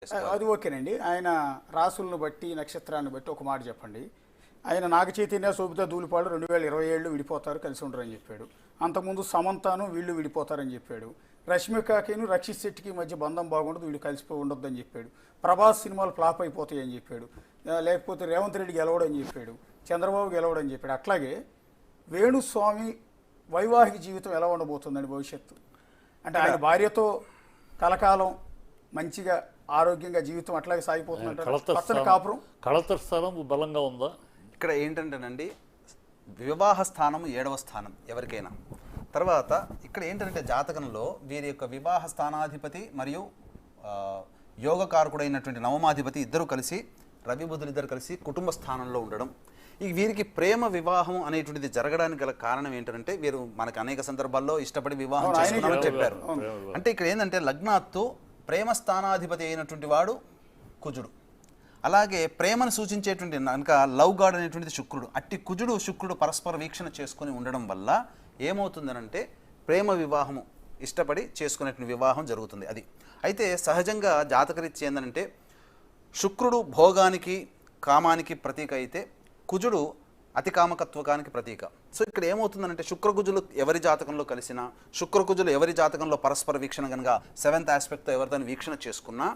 చేసుకోవాలి. అది ఓకేనండి. ఆయన రాసులను బట్టి నక్షత్రాన్ని బట్టి ఒక మాట చెప్పండి. ఆయన నాగ చైతన్య శోభిత ధూళిపాడు 2027 విడిపోతారు, కలిసి ఉండరని చెప్పాడు. అంతకుముందు సమంతాను వీళ్ళు విడిపోతారని చెప్పాడు. రష్మికకిను రక్షిత్ శెట్టికి మధ్య బంధం బాగుండదు, వీళ్ళు కలిసిపోయి ఉండొద్దని చెప్పాడు. ప్రభాస్ సినిమాలు ఫ్లాప్ అయిపోతాయని చెప్పాడు. లేకపోతే రేవంత్ రెడ్డి గెలవడని చెప్పాడు, చంద్రబాబు గెలవడని చెప్పాడు. అట్లాగే వేణుస్వామి వైవాహిక జీవితం ఎలా ఉండబోతుందండి భవిష్యత్తు? అంటే ఆయన భార్యతో కలకాలం మంచిగా ఆరోగ్యంగా జీవితం అట్లాగే సాగిపోతుందంటారు. కాపురం కళతర స్థానం బలంగా ఉందా? ఇక్కడ ఏంటంటేనండి, వివాహ స్థానం 7వ స్థానం ఎవరికైనా. తర్వాత ఇక్కడ ఏంటంటే జాతకంలో వీరి యొక్క వివాహ స్థానాధిపతి మరియు యోగకారకుడైనటువంటి నవమాధిపతి ఇద్దరు కలిసి, రవి బుధులు ఇద్దరు కలిసి కుటుంబ స్థానంలో ఉండడం. ఈ వీరికి ప్రేమ వివాహం అనేటువంటిది జరగడానికి గల కారణం ఏంటంటే, వీరు మనకు అనేక సందర్భాల్లో ఇష్టపడి వివాహం చేసుకున్నామని చెప్పారు. అంటే ఇక్కడ ఏంటంటే లగ్నాత్తు ప్రేమ స్థానాధిపతి అయినటువంటి వాడు కుజుడు, అలాగే ప్రేమను సూచించేటువంటి కనుక లవ్ గాడ్ అనేటువంటిది శుక్రుడు. అట్టి కుజుడు శుక్రుడు పరస్పర వీక్షణ చేసుకుని ఉండడం వల్ల ఏమవుతుందనంటే ప్రేమ వివాహము ఇష్టపడి చేసుకునేటువంటి వివాహం జరుగుతుంది. అది అయితే సహజంగా జాతకరీత్యా ఏంటంటే శుక్రుడు భోగానికి కామానికి ప్రతీక అయితే కుజుడు అతి కామకత్వకానికి ప్రతీక. సో ఇక్కడ ఏమవుతుందంటే శుక్రకుజులు ఎవరి జాతకంలో కలిసినా, శుక్రకుజులు ఎవరి జాతకంలో పరస్పర వీక్షణ కనుక 7th ఆస్పెక్ట్తో ఎవరిదాన్ని వీక్షణ చేసుకున్నా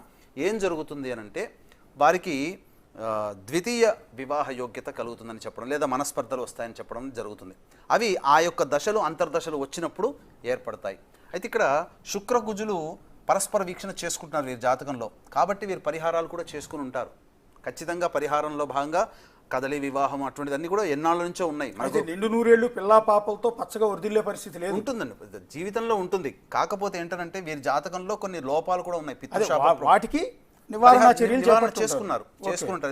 ఏం జరుగుతుంది అనంటే వారికి ద్వితీయ వివాహ యోగ్యత కలుగుతుందని చెప్పడం, లేదా మనస్పర్ధలు వస్తాయని చెప్పడం జరుగుతుంది. అవి ఆ యొక్క దశలు అంతర్దశలు వచ్చినప్పుడు ఏర్పడతాయి. అయితే ఇక్కడ శుక్రకుజులు పరస్పర వీక్షణ చేసుకుంటున్నారు వీరి జాతకంలో, కాబట్టి వీరు పరిహారాలు కూడా చేసుకుని ఉంటారు. ఖచ్చితంగా పరిహారంలో భాగంగా కదలి వివాహం అటువంటిదన్నీ కూడా ఎన్నాళ్ళ నుంచో ఉన్నాయి. నిండు నూరేళ్లు పిల్లా పాపలతో పచ్చగా వదిలే పరిస్థితి లేదు, ఉంటుందండి, జీవితంలో ఉంటుంది. కాకపోతే ఏంటంటే వీరి జాతకంలో కొన్ని లోపాలు కూడా ఉన్నాయి. వాటికి నివారణ చర్యలు చేసుకుంటారు.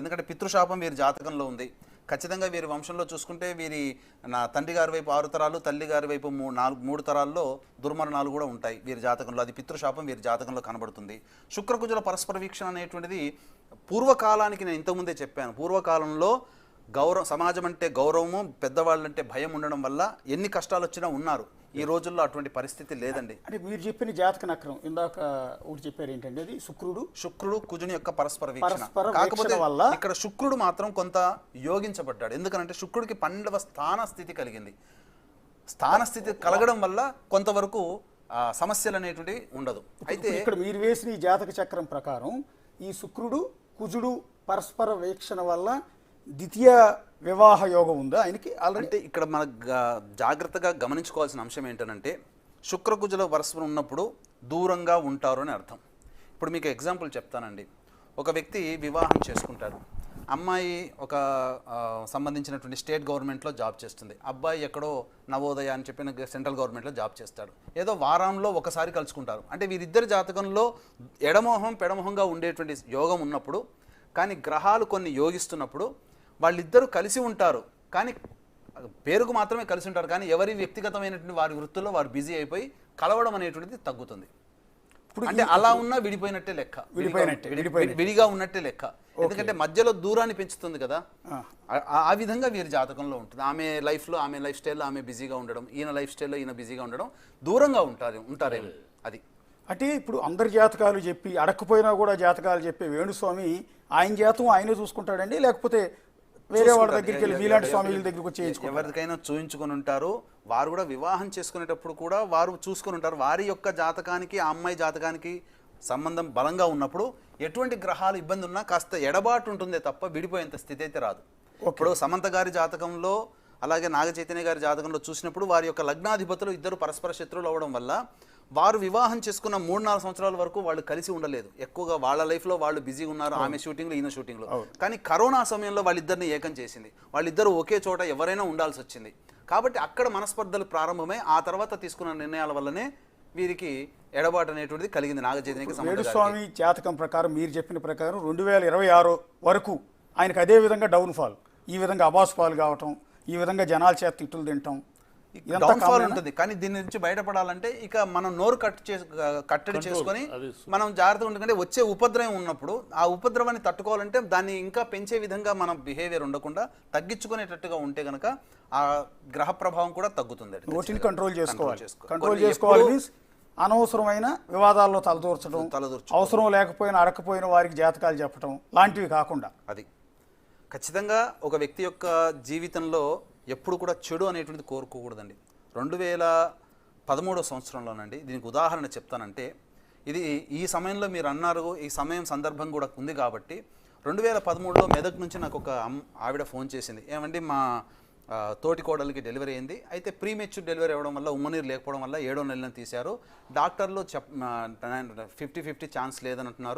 ఎందుకంటే పితృశాపం వీరి జాతకంలో ఉంది. ఖచ్చితంగా వీరి వంశంలో చూసుకుంటే వీరి నా తండ్రి గారి వైపు 6 తరాలు, తల్లి గారి వైపు 3 తరాల్లో దుర్మరణాలు కూడా ఉంటాయి వీరి జాతకంలో. అది పితృశాపం వీరి జాతకంలో కనబడుతుంది. శుక్రకుజుల పరస్పర వీక్షణ అనేటువంటిది పూర్వకాలానికి నేను ఇంతకుముందే చెప్పాను. పూర్వకాలంలో సమాజం అంటే గౌరవము, పెద్దవాళ్ళంటే భయం ఉండడం వల్ల ఎన్ని కష్టాలు వచ్చినా ఉన్నారు. ఈ రోజుల్లో అటువంటి పరిస్థితి లేదండి. అంటే మీరు చెప్పిన జాతక నక్రం ఇందాక ఒకటి చెప్పారు ఏంటంటే అది శుక్రుడు కుజుని యొక్క పరస్పర వీక్షణ. కాకపోతే ఇక్కడ శుక్రుడు మాత్రం కొంత యోగించబడ్డాడు. ఎందుకంటే శుక్రుడికి 12వ స్థాన స్థితి కలిగింది. స్థాన స్థితి కలగడం వల్ల కొంతవరకు సమస్యలు అనేటువంటివి ఉండదు. అయితే ఇక్కడ మీరు వేసిన ఈ జాతక చక్రం ప్రకారం ఈ శుక్రుడు కుజుడు పరస్పర వీక్షణ వల్ల ద్వితీయ వివాహ యోగం ఉందా ఆయనకి? అంటే ఇక్కడ మన జాగ్రత్తగా గమనించుకోవాల్సిన అంశం ఏంటంటే శుక్రకుజుల పరస్పరం ఉన్నప్పుడు దూరంగా ఉంటారు అని అర్థం. ఇప్పుడు మీకు ఎగ్జాంపుల్ చెప్తానండి. ఒక వ్యక్తి వివాహం చేసుకుంటాడు. అమ్మాయి ఒక సంబంధించినటువంటి స్టేట్ గవర్నమెంట్లో జాబ్ చేస్తుంది, అబ్బాయి ఎక్కడో నవోదయ అని చెప్పిన సెంట్రల్ గవర్నమెంట్లో జాబ్ చేస్తాడు. ఏదో వారంలో ఒకసారి కలుసుకుంటారు. అంటే వీరిద్దరి జాతకంలో ఎడమోహం పెడమోహంగా ఉండేటువంటి యోగం ఉన్నప్పుడు, కానీ గ్రహాలు కొన్ని యోగిస్తున్నప్పుడు వాళ్ళిద్దరూ కలిసి ఉంటారు. కానీ పేరుకు మాత్రమే కలిసి ఉంటారు, కానీ ఎవరి వ్యక్తిగతమైనటువంటి వారి వృత్తుల్లో వారు బిజీ అయిపోయి కలవడం అనేటువంటిది తగ్గుతుంది. అంటే అలా ఉన్నా విడిపోయినట్టే లెక్క, విడిగా ఉన్నట్టే లెక్క. ఎందుకంటే మధ్యలో దూరాన్ని పెంచుతుంది కదా, ఆ విధంగా వీరి జాతకంలో ఉంటుంది. ఆమె లైఫ్లో ఆమె లైఫ్ స్టైల్లో ఆమె బిజీగా ఉండడం, ఈయన లైఫ్ స్టైల్లో ఈయన బిజీగా ఉండడం, దూరంగా ఉంటారేమో. అది అంటే ఇప్పుడు అందరి జాతకాలు చెప్పి అడక్కుపోయినా కూడా జాతకాలు చెప్పి వేణుస్వామి ఆయన జాతకం ఆయనే చూసుకుంటాడండి, లేకపోతే వేరే వాళ్ళ దగ్గరికి వెళ్ళి మీలాంటి స్వామిల దగ్గరికి వచ్చి ఎవరికైనా చూయించుకొని ఉంటారు? వారు కూడా వివాహం చేసుకునేటప్పుడు కూడా వారు చూసుకొని ఉంటారు. వారి యొక్క జాతకానికి ఆ అమ్మాయి జాతకానికి సంబంధం బలంగా ఉన్నప్పుడు ఎటువంటి గ్రహాలు ఇబ్బంది ఉన్నా కాస్త ఎడబాటు ఉంటుందే తప్ప విడిపోయేంత స్థితి అయితే రాదు. ఇప్పుడు సమంత గారి జాతకంలో అలాగే నాగ చైతన్య గారి జాతకంలో చూసినప్పుడు వారి యొక్క లగ్నాధిపతులు ఇద్దరు పరస్పర శత్రువులు అవ్వడం వల్ల వారు వివాహం చేసుకున్న 3-4 సంవత్సరాల వరకు వాళ్ళు కలిసి ఉండలేదు. ఎక్కువగా వాళ్ళ లైఫ్లో వాళ్ళు బిజీగా ఉన్నారు, ఆమె షూటింగ్లో ఈయన షూటింగ్లో. కానీ కరోనా సమయంలో వాళ్ళిద్దరిని ఏకం చేసింది. వాళ్ళిద్దరూ ఒకే చోట ఎవరైనా ఉండాల్సి వచ్చింది. కాబట్టి అక్కడ మనస్పర్ధలు ప్రారంభమై ఆ తర్వాత తీసుకున్న నిర్ణయాల వల్లనే వీరికి ఎడబాటు అనేటువంటిది కలిగింది నాగ చైతన్యకి. వేణుస్వామి జాతకం ప్రకారం మీరు చెప్పిన ప్రకారం 2026 వరకు ఆయనకు అదే విధంగా డౌన్ఫాల్, ఈ విధంగా అబాస్పాలు కావటం, ఈ విధంగా జనాల చేత తిట్టులు తింటాం, డౌన్ఫాల్ ఉంటుంది. కానీ దీని నుంచి బయటపడాలంటే ఇక మనం నోరు కట్టడి చేసుకొని మనం జాగ్రత్తగా ఉండకంటే వచ్చే ఉపద్రవం ఉన్నప్పుడు ఆ ఉపద్రవాన్ని తట్టుకోవాలంటే దాన్ని ఇంకా పెంచే విధంగా మన బిహేవియర్ ఉండకుండా తగ్గించుకునేటట్టుగా ఉంటే కనుక ఆ గ్రహ ప్రభావం కూడా తగ్గుతుంది. కంట్రోల్ చేసుకోవాలి మీన్స్ అనవసరమైన వివాదాల్లో తలదూర్చడం, అవసరం లేకపోయినా అడకపోయిన వారికి జాతకాలు చెప్పడం లాంటివి కాకుండా. అది ఖచ్చితంగా ఒక వ్యక్తి యొక్క జీవితంలో ఎప్పుడు కూడా చెడు అనేటువంటిది కోరుకోకూడదండి. 2013 సంవత్సరంలోనండి, దీనికి ఉదాహరణ చెప్తానంటే, ఇది ఈ సమయంలో మీరు అన్నారు, ఈ సమయం సందర్భం కూడా ఉంది కాబట్టి 2013లో మెదక్ నుంచి నాకు ఒక ఆవిడ ఫోన్ చేసింది. ఏమండి, మా తోటి కోడలికి డెలివరీ అయింది, అయితే ప్రీమెచ్యూర్ డెలివరీ అవ్వడం వల్ల ఉమ్మనీరు లేకపోవడం వల్ల 7వ నెలను తీశారు, డాక్టర్లు 50-50 ఛాన్స్ లేదని అంటున్నారు.